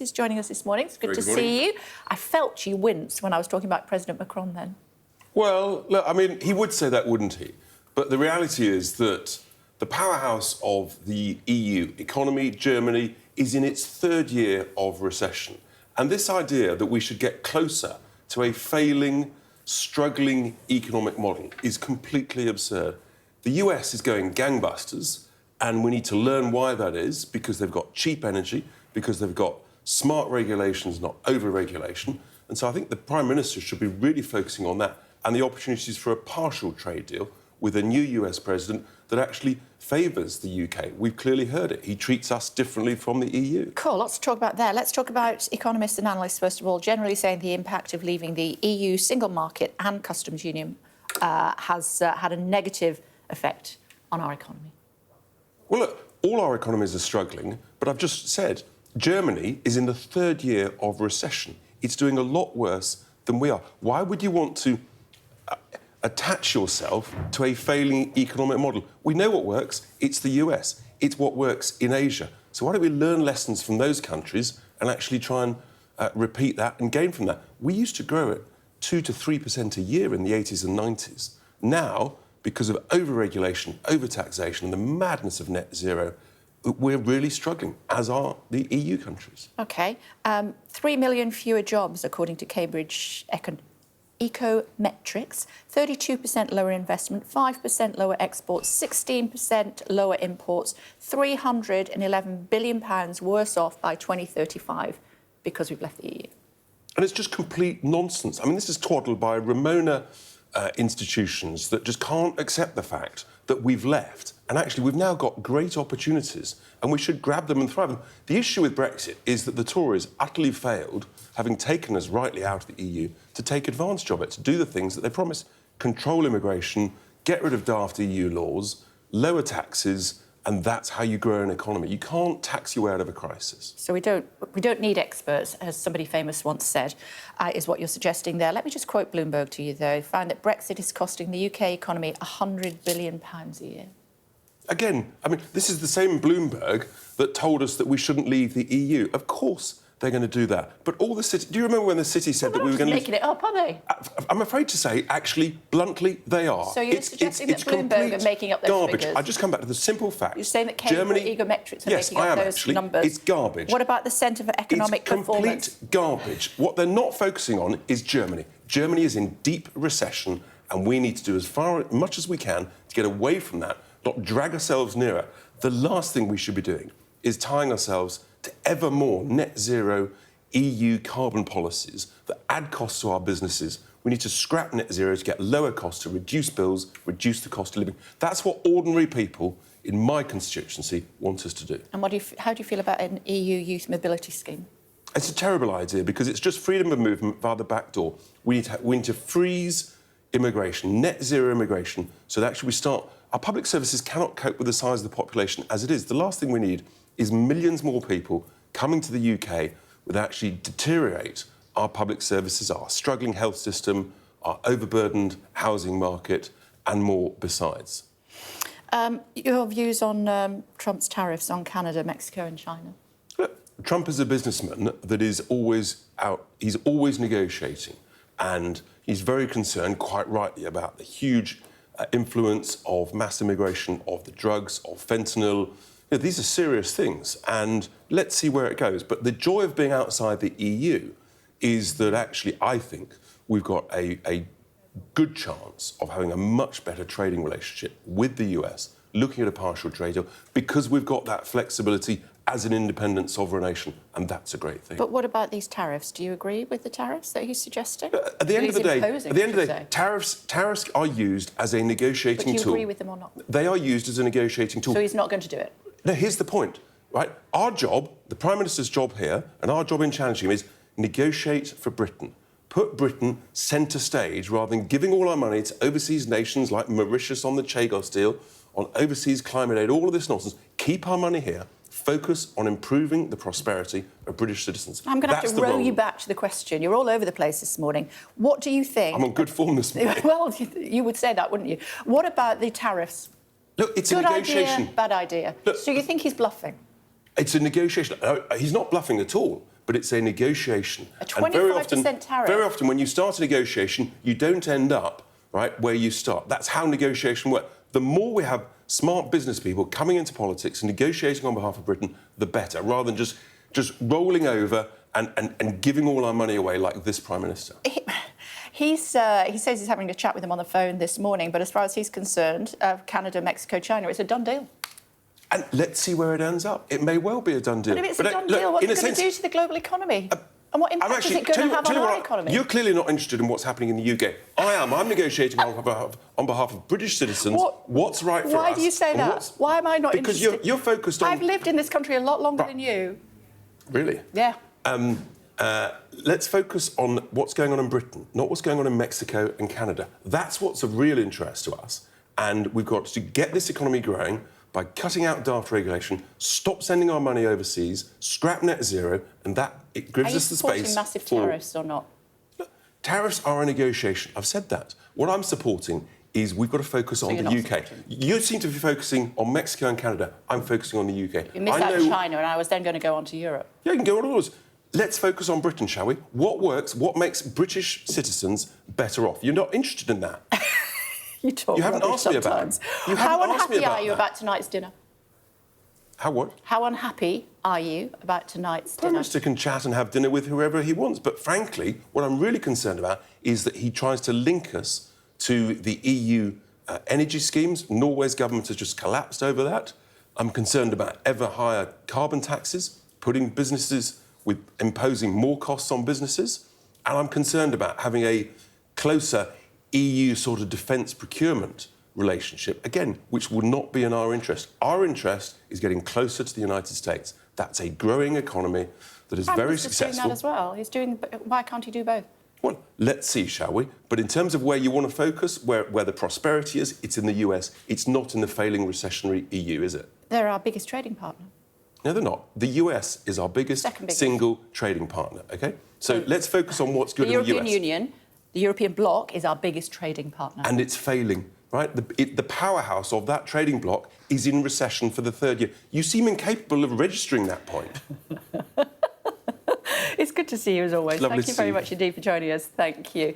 Is joining us this morning. It's good to morning. see you. I felt you wince when I was talking about President Macron then. Well, look, I mean, he would say that, wouldn't he? But the reality is that the powerhouse of the EU economy, Germany, is in its third year of recession. And this idea that we should get closer to a failing, struggling economic model is completely absurd. The US is going gangbusters, and we need to learn why that is, because they've got cheap energy, because they've got smart regulations, not over-regulation. And so I think the Prime Minister should be really focusing on that and the opportunities for a partial trade deal with a new US president that actually favours the UK. We've clearly heard it. He treats us differently from the EU. Cool, lots to talk about there. Let's talk about economists and analysts, first of all, generally saying the impact of leaving the EU single market and customs union has had a negative effect on our economy. Well, look, all our economies are struggling, but I've just said Germany is in the third year of recession. It's doing a lot worse than we are. Why would you want to attach yourself to a failing economic model? We know what works. It's the US. It's what works in Asia. So why don't we learn lessons from those countries and actually try and repeat that and gain from that? We used to grow at 2 to 3% a year in the 80s and 90s. Now, because of over-regulation, over-taxation and the madness of net zero, we're really struggling, as are the EU countries. OK. 3 million fewer jobs, according to Cambridge Econometrics. 32% lower investment, 5% lower exports, 16% lower imports, £311 billion worse off by 2035 because we've left the EU. And it's just complete nonsense. I mean, this is twaddled by Ramona institutions that just can't accept the fact that we've left. And actually, we've now got great opportunities and we should grab them and thrive them. The issue with Brexit is that the Tories utterly failed, having taken us rightly out of the EU, to take advantage of it, to do the things that they promised. Control immigration, get rid of daft EU laws, lower taxes, and that's how you grow an economy. You can't tax your way out of a crisis. So we don't need experts, as somebody famous once said, is what you're suggesting there. Let me just quote Bloomberg to you, though. Found that Brexit is costing the UK economy £100 billion a year. Again, I mean, this is the same Bloomberg that told us that we shouldn't leave the EU. Of course they're going to do that. But all the city... Do you remember when the city said that we were going to... They're making it up, are they? I'm afraid to say, actually, bluntly, they are. So you're suggesting that Bloomberg are making up those garbage. figures? I just come back to the simple fact. You're saying that Cambridge Econometrics are making up those numbers? It's garbage. What about the Centre for Economic Performance? It's complete garbage. What they're not focusing on is Germany. Germany is in deep recession, and we need to do as much as we can to get away from that, not drag ourselves nearer. The last thing we should be doing is tying ourselves to ever more net zero EU carbon policies that add costs to our businesses. We need to scrap net zero to get lower costs, to reduce bills, reduce the cost of living. That's what ordinary people in my constituency want us to do. And how do you feel about an EU youth mobility scheme? It's a terrible idea because it's just freedom of movement via the back door. We need to freeze immigration, net zero immigration, so that actually we start... Our public services cannot cope with the size of the population as it is. The last thing we need is millions more people coming to the UK would actually deteriorate our public services, our struggling health system, our overburdened housing market, and more besides. Your views on Trump's tariffs on Canada, Mexico and China? Look, Trump is a businessman that is always out... He's always negotiating, and he's very concerned, quite rightly, about the huge influence of mass immigration, of the drugs, of fentanyl. You know, these are serious things, and let's see where it goes. But the joy of being outside the EU is that actually I think we've got a good chance of having a much better trading relationship with the US, looking at a partial trade deal, because we've got that flexibility as an independent sovereign nation, and that's a great thing. But what about these tariffs? Do you agree with the tariffs that he's suggesting? At the end of the day, tariffs are used as a negotiating tool. But do you agree with them or not? They are used as a negotiating tool. So he's not going to do it? No, here's the point, right? Our job, the Prime Minister's job here, and our job in challenging him is negotiate for Britain. Put Britain centre stage rather than giving all our money to overseas nations like Mauritius on the Chagos deal, on overseas climate aid, all of this nonsense. Keep our money here. Focus on improving the prosperity of British citizens. I'm going to have to row you back to the question. You're all over the place this morning. What do you think... I'm on good form this morning. Well, you would say that, wouldn't you? What about the tariffs? Look, it's a negotiation. Good idea, bad idea. Look, so you think he's bluffing? It's a negotiation. He's not bluffing at all. but it's a negotiation. A 25% tariff. Very often, when you start a negotiation, you don't end up right where you start. That's how negotiation works. The more we have smart business people coming into politics and negotiating on behalf of Britain, the better, rather than just rolling over and giving all our money away like this Prime Minister. He says he's having a chat with him on the phone this morning, but as far as he's concerned, Canada, Mexico, China, it's a done deal. And let's see where it ends up. It may well be a done deal. But if it's a done deal, what's it going to do to the global economy? And what impact is it going to have on our economy? You're clearly not interested in what's happening in the UK. I am. I'm negotiating on behalf of British citizens. What's right for us? Why do you say that? Why am I not interested? Because you're focused on... I've lived in this country a lot longer than you. Really? Yeah. Let's focus on what's going on in Britain, not what's going on in Mexico and Canada. That's what's of real interest to us. And we've got to get this economy growing by cutting out daft regulation, stop sending our money overseas, scrap net zero, and that it gives us the space. Are you supporting massive tariffs or not? No, tariffs are a negotiation. I've said that. What I'm supporting is we've got to focus on the UK. You seem to be focusing on Mexico and Canada. I'm focusing on the UK. You missed out China, and I was then going to go on to Europe. Yeah, you can go on all those. Let's focus on Britain, shall we? What works? What makes British citizens better off? You're not interested in that. You haven't asked me about it. How unhappy are you about tonight's dinner? How what? How unhappy are you about tonight's dinner? Prime Minister can chat and have dinner with whoever he wants, but frankly, what I'm really concerned about is that he tries to link us to the EU energy schemes. Norway's government has just collapsed over that. I'm concerned about ever higher carbon taxes, imposing more costs on businesses, and I'm concerned about having a closer EU sort of defence procurement relationship, again, which would not be in our interest. Our interest is getting closer to the United States. That's a growing economy that is very successful. Doing that as well. Why can't he do both? Well, let's see, shall we? But in terms of where you want to focus, where the prosperity is, it's in the US. It's not in the failing recessionary EU, is it? They're our biggest trading partner. No, they're not. The US is our biggest single trading partner, OK? So let's focus on what's good in the US. The European Union, the European bloc, is our biggest trading partner. And it's failing, right? The powerhouse of that trading bloc is in recession for the third year. You seem incapable of registering that point. It's good to see you, as always. Thank you very much indeed for joining us. Thank you.